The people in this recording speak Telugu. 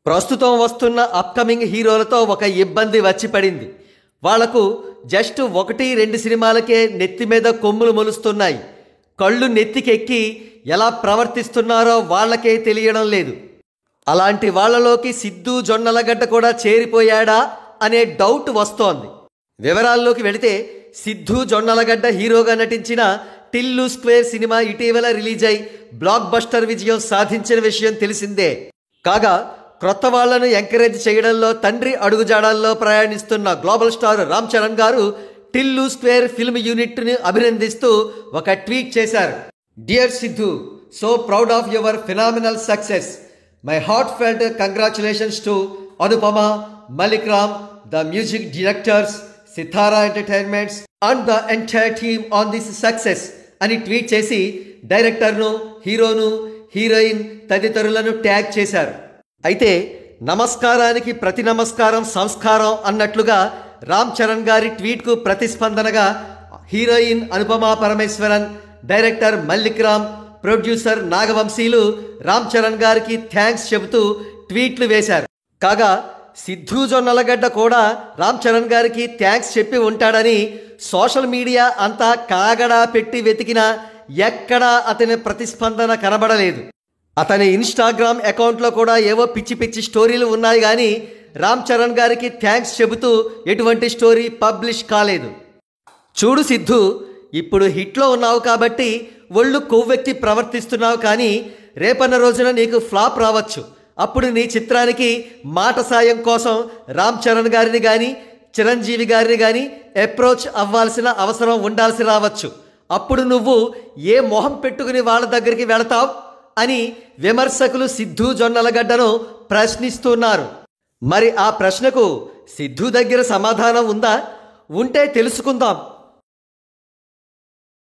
ప్రస్తుతం వస్తున్న అప్కమింగ్ హీరోలతో ఒక ఇబ్బంది వచ్చి పడింది. వాళ్లకు జస్ట్ 1-2 సినిమాలకే నెత్తి మీద కొమ్ములు మొలుస్తున్నాయి. కళ్ళు నెత్తికెక్కి ఎలా ప్రవర్తిస్తున్నారో వాళ్లకే తెలియడం లేదు. అలాంటి వాళ్లలోకి సిద్ధు జొన్నలగడ్డ కూడా చేరిపోయాడా అనే డౌట్ వస్తోంది. వివరాల్లోకి వెళితే సిద్ధు జొన్నలగడ్డ హీరోగా నటించిన టిల్లు స్క్వేర్ సినిమా ఇటీవల రిలీజ్ అయి బ్లాక్ బస్టర్ విజయం సాధించిన విషయం తెలిసిందే. కాగా క్రొత్త వాళ్లను ఎంకరేజ్ చేయడంలో తండ్రి అడుగుజాడల్లో ప్రయాణిస్తున్న గ్లోబల్ స్టార్ రామ్ చరణ్ గారు టిల్లు స్క్వేర్ ఫిల్మ్ యూనిట్ని అభినందిస్తూ ఒక ట్వీట్ చేశారు. Dear Siddhu, so proud of your phenomenal success. My heartfelt congratulations to Anupama, Malik Ram, the music directors, Sithara entertainments and the entire team on this success అని ట్వీట్ చేసి డైరెక్టర్ను, హీరోను, హీరోయిన్ తదితరులను ట్యాగ్ చేశారు. అయితే నమస్కారానికి ప్రతి నమస్కారం సంస్కారం అన్నట్లుగా రామ్ చరణ్ గారి ట్వీట్కు ప్రతిస్పందనగా heroine Anupama Parameswaran, director Mallik Ram, producer నాగవంశీలు రామ్ చరణ్ గారికి థ్యాంక్స్ చెబుతూ ట్వీట్లు వేశారు. కాగా సిద్ధు జొన్నలగడ్డ కూడా రామ్ చరణ్ గారికి థ్యాంక్స్ చెప్పి ఉంటాడని సోషల్ మీడియా అంతా కాగడా పెట్టి వెతికినా ఎక్కడా అతని ప్రతిస్పందన కనబడలేదు. అతని ఇన్స్టాగ్రామ్ అకౌంట్లో కూడా ఏవో పిచ్చి పిచ్చి స్టోరీలు ఉన్నాయి, కానీ రామ్ చరణ్ గారికి థ్యాంక్స్ చెబుతూ ఎటువంటి స్టోరీ పబ్లిష్ కాలేదు. చూడు సిద్ధు, ఇప్పుడు హిట్లో ఉన్నావు కాబట్టి ఒళ్ళు కొవ్వెక్కి ప్రవర్తిస్తున్నావు, కానీ రేపన్న రోజున నీకు ఫ్లాప్ రావచ్చు. అప్పుడు నీ చిత్రానికి మాట సాయం కోసం రామ్ చరణ్ గారిని కానీ చిరంజీవి గారిని కానీ అప్రోచ్ అవ్వాల్సిన అవసరం ఉండాల్సి రావచ్చు. అప్పుడు నువ్వు ఏ మొహం పెట్టుకుని వాళ్ళ దగ్గరికి వెళతావు అని విమర్శకులు సిద్ధు జొన్నలగడ్డను ప్రశ్నిస్తున్నారు. మరి ఆ ప్రశ్నకు సిద్ధు దగ్గర సమాధానం ఉందా? ఉంటే తెలుసుకుందాం.